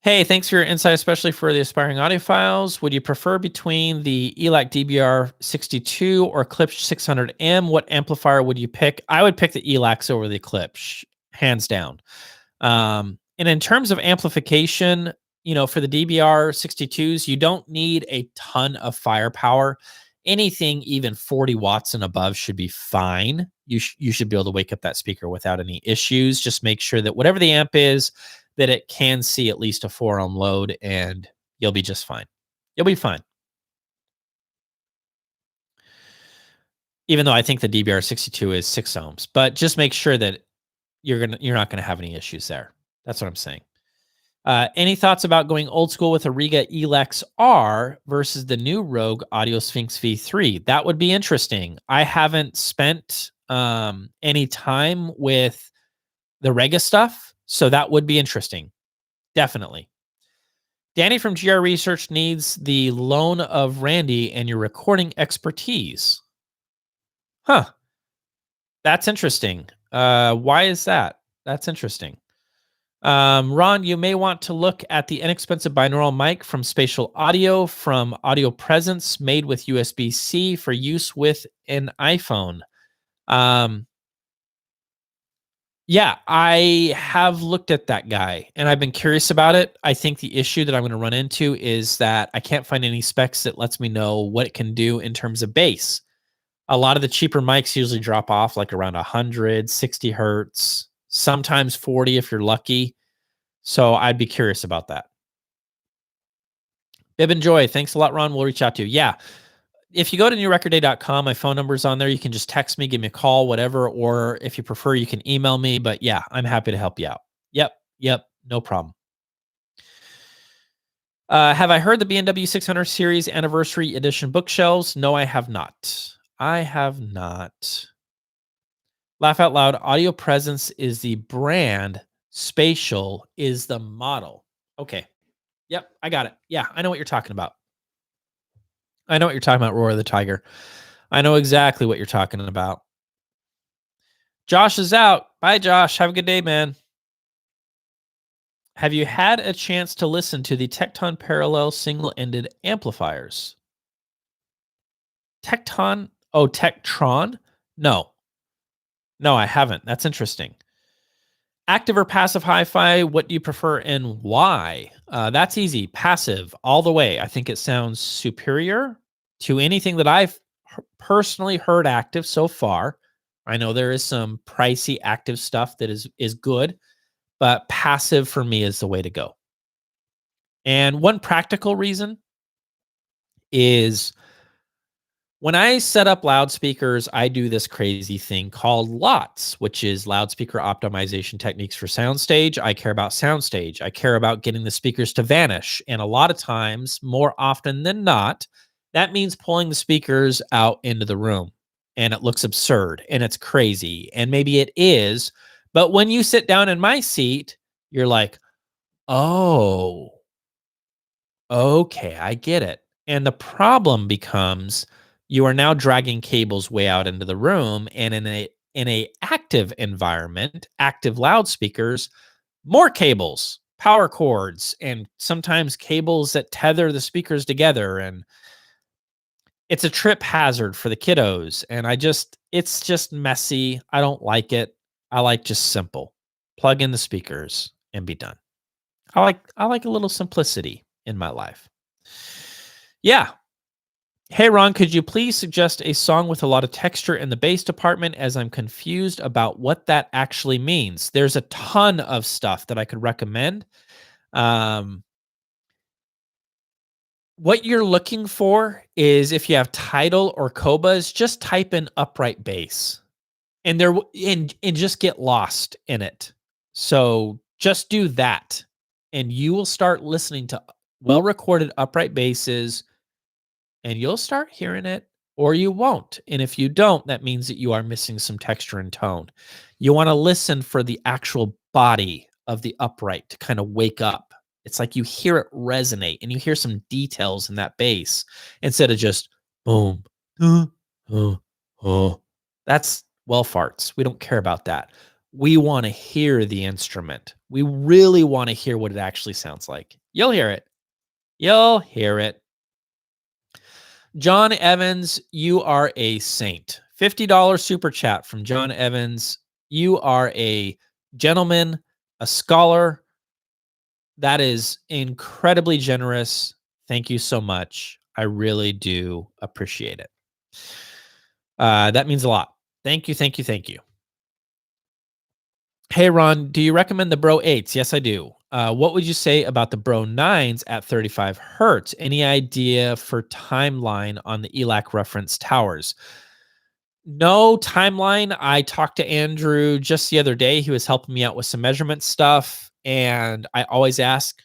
Hey, thanks for your insight, especially for the aspiring audiophiles. Would you prefer between the ELAC DBR62 or Klipsch 600M? What amplifier would you pick? I would pick the ELACs over the Klipsch, hands down. And in terms of amplification, for the DBR62s, you don't need a ton of firepower. Anything even 40 watts and above should be fine. You should be able to wake up that speaker without any issues. Just make sure that whatever the amp is, that it can see at least a 4 ohm load, and you'll be just fine. You'll be fine. Even though I think the DBR62 is 6 ohms, but just make sure that you're not gonna have any issues there. That's what I'm saying. Any thoughts about going old school with a Riga Elex R versus the new Rogue Audio Sphinx V3? That would be interesting. I haven't spent any time with the Rega stuff, so that would be interesting. Definitely. Danny from GR Research needs the loan of Randy and your recording expertise. Huh. That's interesting. Why is that? That's interesting. Ron, you may want to look at the inexpensive binaural mic from Spatial Audio from Audio Presence, made with USB-C for use with an iPhone. Um, yeah, I have looked at that guy and I've been curious about it. I think the issue that I'm going to run into is that I can't find any specs that lets me know what it can do in terms of bass. A lot of the cheaper mics usually drop off like around 100, 60 hertz, sometimes 40 if you're lucky. So I'd be curious about that. Bib and Joy, thanks a lot, Ron. We'll reach out to you. Yeah. If you go to newrecordday.com, my phone number's on there. You can just text me, give me a call, whatever. Or if you prefer, you can email me. But yeah, I'm happy to help you out. Yep. No problem. Have I heard the B&W 600 series anniversary edition bookshelves? No, I have not. Laugh out loud. Audio Presence is the brand. Spatial is the model. Okay. Yep, I got it. Yeah, I know what you're talking about. Roar of the Tiger. I know exactly what you're talking about. Josh is out. Bye, Josh. Have a good day, man. Have you had a chance to listen to the Tecton parallel single-ended amplifiers? Tecton? Oh, Tektron? No, I haven't. That's interesting. Active or passive hi-fi, what do you prefer and why? That's easy. Passive all the way. I think it sounds superior to anything that I've personally heard active so far. I know there is some pricey active stuff that is good, but passive for me is the way to go. And one practical reason is when I set up loudspeakers, I do this crazy thing called LOTS, which is loudspeaker optimization techniques for soundstage. I care about soundstage. I care about getting the speakers to vanish. And a lot of times, more often than not, that means pulling the speakers out into the room. And it looks absurd and it's crazy. And maybe it is. But when you sit down in my seat, you're like, oh, okay, I get it. And the problem becomes you are now dragging cables way out into the room, and in a active environment, active loudspeakers, more cables, power cords, and sometimes cables that tether the speakers together, and it's a trip hazard for the kiddos. And it's just messy. I don't like it. I like just simple. Plug in the speakers and be done. I like a little simplicity in my life. Yeah. Hey, Ron, could you please suggest a song with a lot of texture in the bass department, as I'm confused about what that actually means? There's a ton of stuff that I could recommend. What you're looking for is, if you have Tidal or Cobas, just type in upright bass and and just get lost in it. So just do that and you will start listening to well-recorded upright basses, and you'll start hearing it, or you won't. And if you don't, that means that you are missing some texture and tone. You want to listen for the actual body of the upright to kind of wake up. It's like you hear it resonate and you hear some details in that bass instead of just boom. That's well farts. We don't care about that. We want to hear the instrument. We really want to hear what it actually sounds like. You'll hear it. You'll hear it. John Evans, you are a saint. $50 super chat from John Evans. You are a gentleman, a scholar. That is incredibly generous. Thank you so much. I really do appreciate it. That means a lot. Thank you, thank you, thank you. Hey, Ron, do you recommend the Bro 8s? Yes, I do. What would you say about the Bro 9s at 35 hertz? Any idea for timeline on the ELAC reference towers? No timeline. I talked to Andrew just the other day. He was helping me out with some measurement stuff. And I always ask,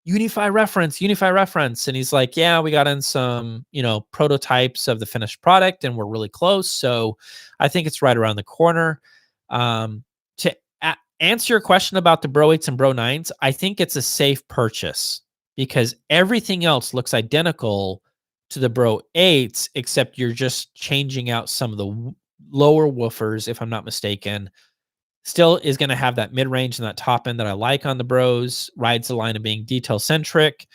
Unify reference. And he's like, yeah, we got in some, prototypes of the finished product and we're really close. So I think it's right around the corner. To answer your question about the Bro 8s and Bro 9s, I think it's a safe purchase because everything else looks identical to the Bro 8s, except you're just changing out some of the lower woofers, if I'm not mistaken. Still is going to have that mid range and that top end that I like on the Bros. Rides the line of being detail centric.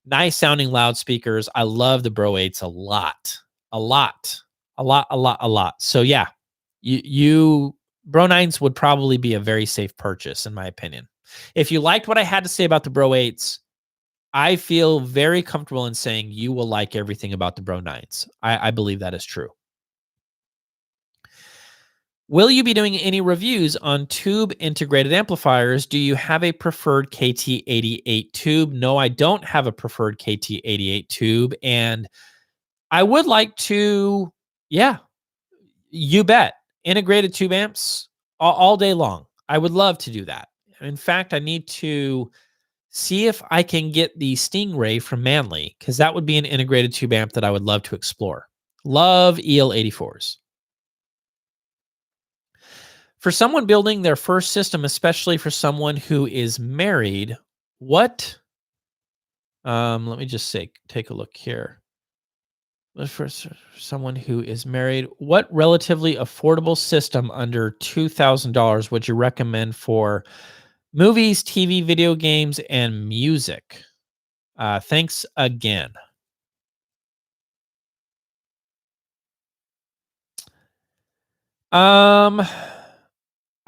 Nice sounding loudspeakers. I love the Bro 8s a lot, a lot, a lot, a lot, a lot. So yeah, you Bro 9s would probably be a very safe purchase in my opinion. If you liked what I had to say about the Bro 8s, I feel very comfortable in saying you will like everything about the Bro 9s. I believe that is true. Will you be doing any reviews on tube integrated amplifiers? Do you have a preferred KT88 tube? No, I don't have a preferred KT88 tube. And I would like to, yeah, you bet. Integrated tube amps all day long. I would love to do that. In fact, I need to see if I can get the Stingray from Manley, because that would be an integrated tube amp that I would love to explore. Love EL84s. For someone building their first system, especially for someone who is married, what? Let me just take a look here. For someone who is married, what relatively affordable system under $2,000 would you recommend for movies, TV, video games, and music? Thanks again.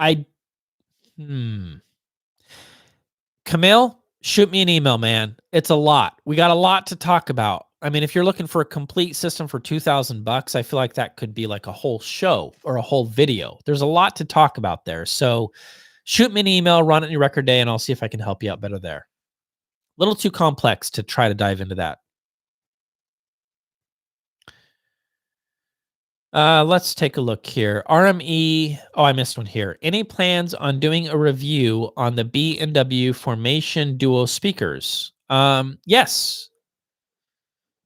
I Camille, shoot me an email, man. It's a lot. We got a lot to talk about. I mean, if you're looking for a complete system for $2,000, I feel like that could be like a whole show or a whole video. There's a lot to talk about there. So shoot me an email, run it in your record day, and I'll see if I can help you out better there. A little too complex to try to dive into that. Let's take a look here. RME. Oh, I missed one here. Any plans on doing a review on the B&W Formation Duo speakers? Yes.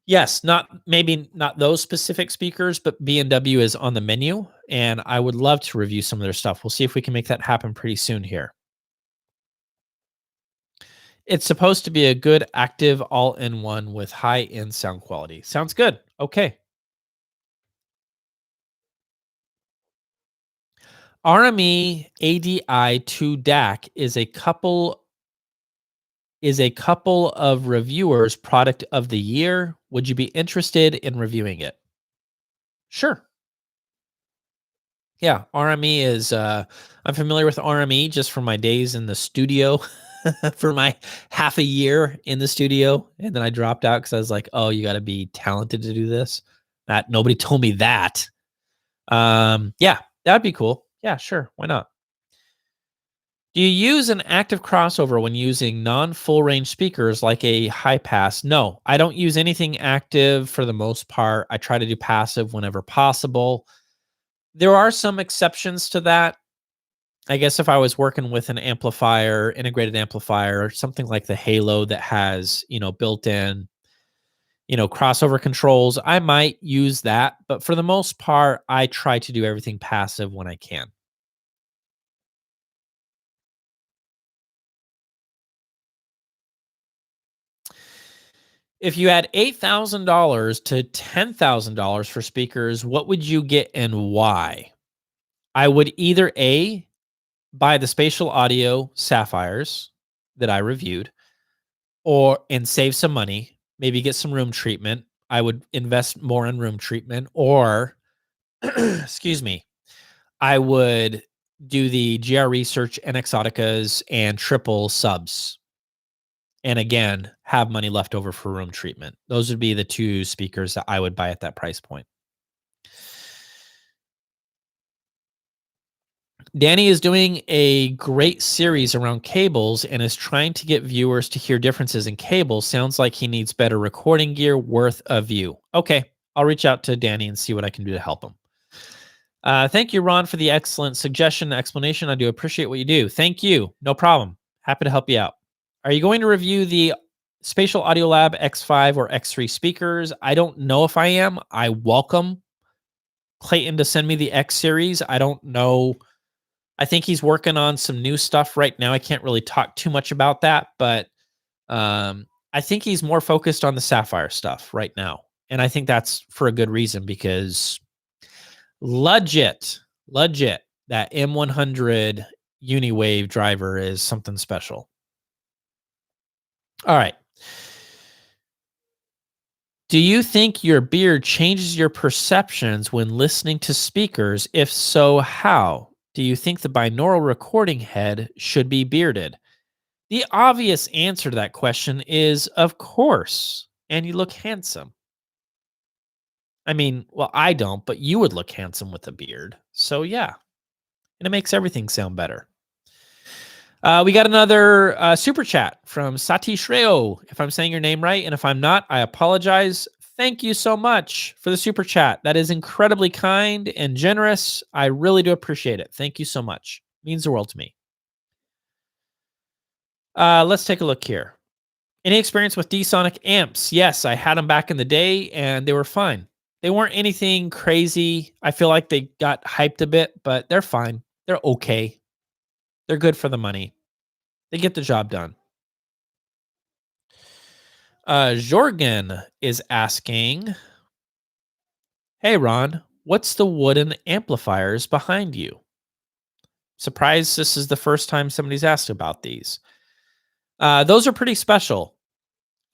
Yes, maybe not those specific speakers, but B&W is on the menu, and I would love to review some of their stuff. We'll see if we can make that happen pretty soon here. It's supposed to be a good active all-in-one with high-end sound quality. Sounds good. Okay. RME ADI 2 DAC is a couple of reviewers product of the year. Would you be interested in reviewing it? Sure. Yeah, RME is I'm familiar with RME just from my days in the studio for my half a year in the studio, and then I dropped out cuz I was like, "Oh, you got to be talented to do this." That nobody told me that. Yeah, that'd be cool. Yeah, sure. Why not? Do you use an active crossover when using non-full range speakers like a high pass? No, I don't use anything active for the most part. I try to do passive whenever possible. There are some exceptions to that. I guess if I was working with an amplifier, integrated amplifier, or something like the Halo that has, built-in, crossover controls, I might use that. But for the most part, I try to do everything passive when I can. If you had $8,000 to $10,000 for speakers, what would you get and why? I would either A, buy the spatial audio Sapphires that I reviewed, and save some money, maybe get some room treatment. I would invest more in room treatment, or excuse me, I would do the GR Research and Exoticas and triple subs. And again, have money left over for room treatment. Those would be the two speakers that I would buy at that price point. Danny is doing a great series around cables and is trying to get viewers to hear differences in cables. Sounds like he needs better recording gear worth a view. Okay, I'll reach out to Danny and see what I can do to help him. Thank you, Ron, for the excellent suggestion and explanation. I do appreciate what you do. Thank you. No problem. Happy to help you out. Are you going to review the Spatial Audiolab X5 or X3 speakers? I don't know if I am. I welcome Clayton to send me the X series. I don't know. I think he's working on some new stuff right now. I can't really talk too much about that, but I think he's more focused on the Sapphire stuff right now. And I think that's for a good reason, because legit. that M100 Uniwave driver is something special. All right. Do you think your beard changes your perceptions when listening to speakers? If so, how? Do you think the binaural recording head should be bearded? The obvious answer to that question is of course. And you look handsome. I mean, well, I don't, but you would look handsome with a beard. So, yeah. And it makes everything sound better. We got another super chat from Satish Reo. If I'm saying your name right, and if I'm not, I apologize. Thank you so much for the super chat. That is incredibly kind and generous. I really do appreciate it. Thank you so much. It means the world to me. Let's take a look here. Any experience with D-Sonic amps? Yes, I had them back in the day, and they were fine. They weren't anything crazy. I feel like they got hyped a bit, but they're fine. They're okay. They're good for the money. They get the job done. Jorgen is asking, hey, Ron, what's the wooden amplifiers behind you? Surprised this is the first time somebody's asked about these. Those are pretty special.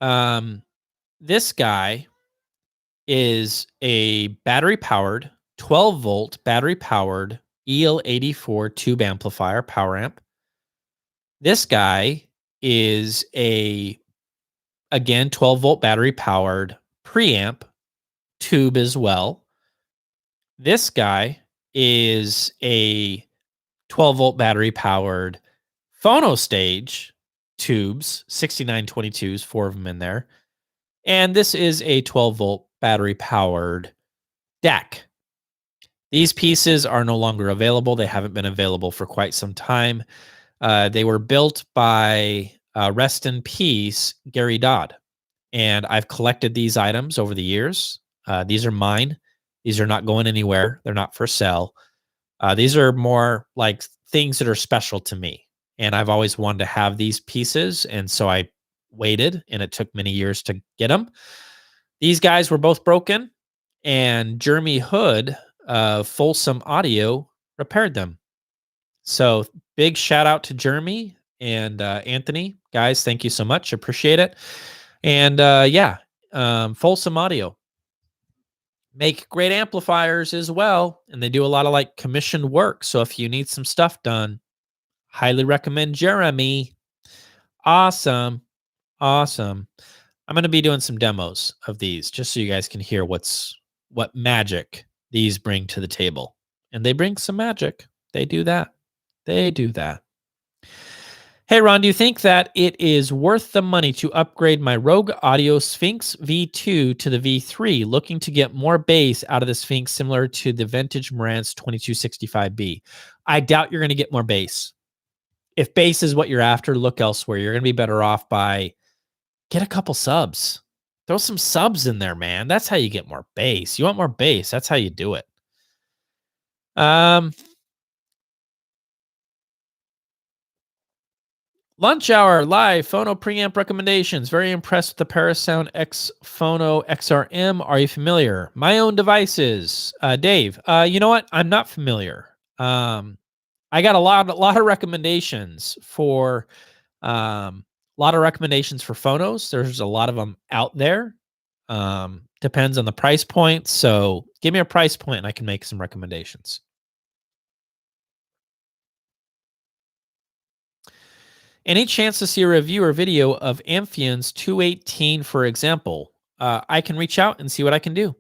This guy is a battery-powered, 12-volt battery-powered EL84 tube amplifier, power amp. This guy is again, 12-volt battery-powered preamp tube as well. This guy is a 12-volt battery-powered phono stage tubes, 6922s, 4 of them in there. And this is a 12-volt battery-powered DAC. These pieces are no longer available. They haven't been available for quite some time. They were built by, rest in peace, Gary Dodd. And I've collected these items over the years. These are mine. These are not going anywhere. They're not for sale. These are more like things that are special to me. And I've always wanted to have these pieces. And so I waited, and it took many years to get them. These guys were both broken, and Jeremy Hood of Folsom Audio repaired them. So big shout out to Jeremy and Anthony. Guys, thank you so much. Appreciate it. And Folsom Audio make great amplifiers as well. And they do a lot of like commissioned work. So if you need some stuff done, highly recommend Jeremy. Awesome. Awesome. I'm going to be doing some demos of these just so you guys can hear what magic these bring to the table. And they bring some magic. They do that. They do that. Hey, Ron, do you think that it is worth the money to upgrade my Rogue Audio Sphinx V2 to the V3, looking to get more bass out of the Sphinx similar to the vintage Marantz 2265B? I doubt you're going to get more bass. If bass is what you're after, look elsewhere. You're going to be better off by get a couple subs. Throw some subs in there, man. That's how you get more bass. You want more bass. That's how you do it. Lunch Hour live Phono preamp recommendations. Very impressed with the Parasound X Phono XRM. Are you familiar? My own devices. Dave, you know what? I'm not familiar. I got a lot of recommendations for phonos. There's a lot of them out there. Depends on the price point. So give me a price point and I can make some recommendations. Any chance to see a review or video of Amphion's 218, for example? I can reach out and see what I can do.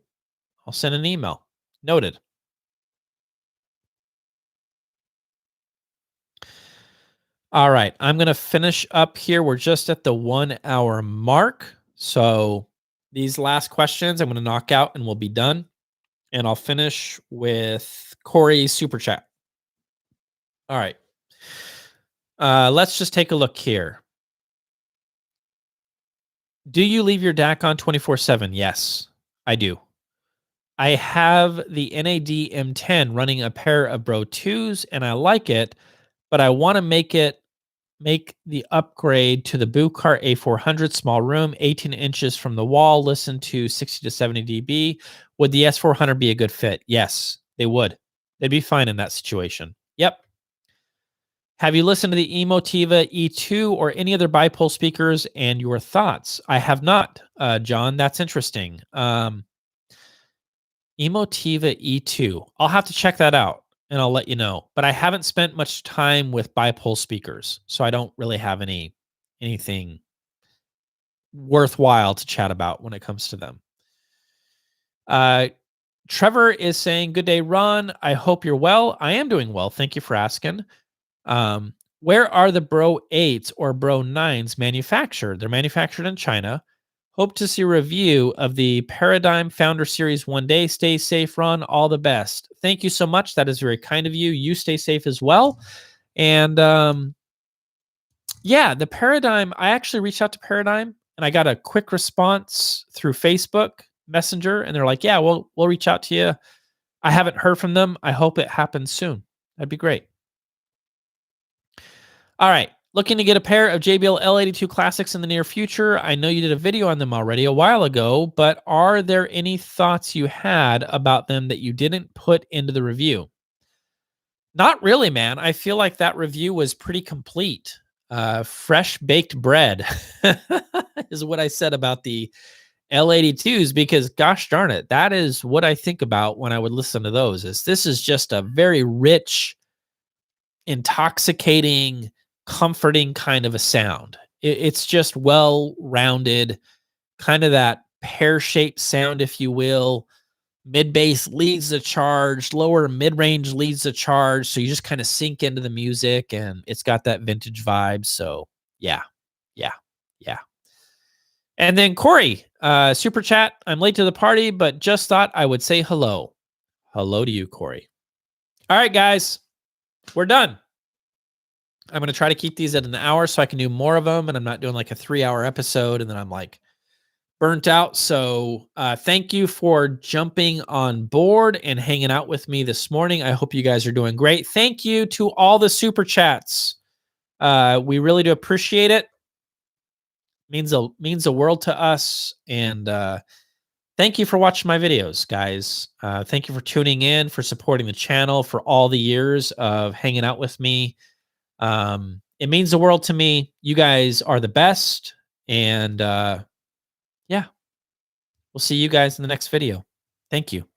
I'll send an email. Noted. All right, I'm going to finish up here. We're just at the 1 hour mark. So these last questions I'm going to knock out and we'll be done. And I'll finish with Corey's super chat. All right. Let's just take a look here. Do you leave your DAC on 24/7? Yes, I do. I have the NAD M10 running a pair of Bro 2s, and I like it, but I want to make the upgrade to the Bucar A400 small room, 18 inches from the wall, listen to 60 to 70 dB. Would the S400 be a good fit? Yes, they would. They'd be fine in that situation. Yep. Have you listened to the Emotiva E2 or any other bipole speakers and your thoughts? I have not, John. That's interesting. Emotiva E2. I'll have to check that out and I'll let you know. But I haven't spent much time with bipole speakers, so I don't really have anything worthwhile to chat about when it comes to them. Trevor is saying, "Good day, Ron. I hope you're well. I am doing well. Thank you for asking. Where are the Bro 8s or Bro 9s manufactured? They're manufactured in China. Hope to see a review of the Paradigm Founder Series one day. Stay safe, Ron. All the best." Thank you so much. That is very kind of you. You stay safe as well. And yeah, the Paradigm, I actually reached out to Paradigm and I got a quick response through Facebook Messenger. And they're like, yeah, we'll reach out to you. I haven't heard from them. I hope it happens soon. That'd be great. All right. Looking to get a pair of JBL L82 Classics in the near future. I know you did a video on them already a while ago, but are there any thoughts you had about them that you didn't put into the review? Not really, man. I feel like that review was pretty complete. Fresh baked bread is what I said about the L82s, because gosh darn it, that is what I think about when I would listen to those. This is just a very rich, intoxicating, comforting kind of a sound. It's just well-rounded, kind of that pear-shaped sound, if you will. Mid bass leads the charge, lower mid range leads the charge. So you just kind of sink into the music and it's got that vintage vibe. So yeah, yeah, yeah. And then Corey, super chat. I'm late to the party, but just thought I would say hello. Hello to you, Corey. All right, guys, we're done. I'm going to try to keep these at an hour so I can do more of them. And I'm not doing like a 3-hour episode. And then I'm like burnt out. So thank you for jumping on board and hanging out with me this morning. I hope you guys are doing great. Thank you to all the super chats. We really do appreciate it. Means a world to us. And thank you for watching my videos, guys. Thank you for tuning in, for supporting the channel, for all the years of hanging out with me. It means the world to me. You guys are the best. And yeah, we'll see you guys in the next video. Thank you.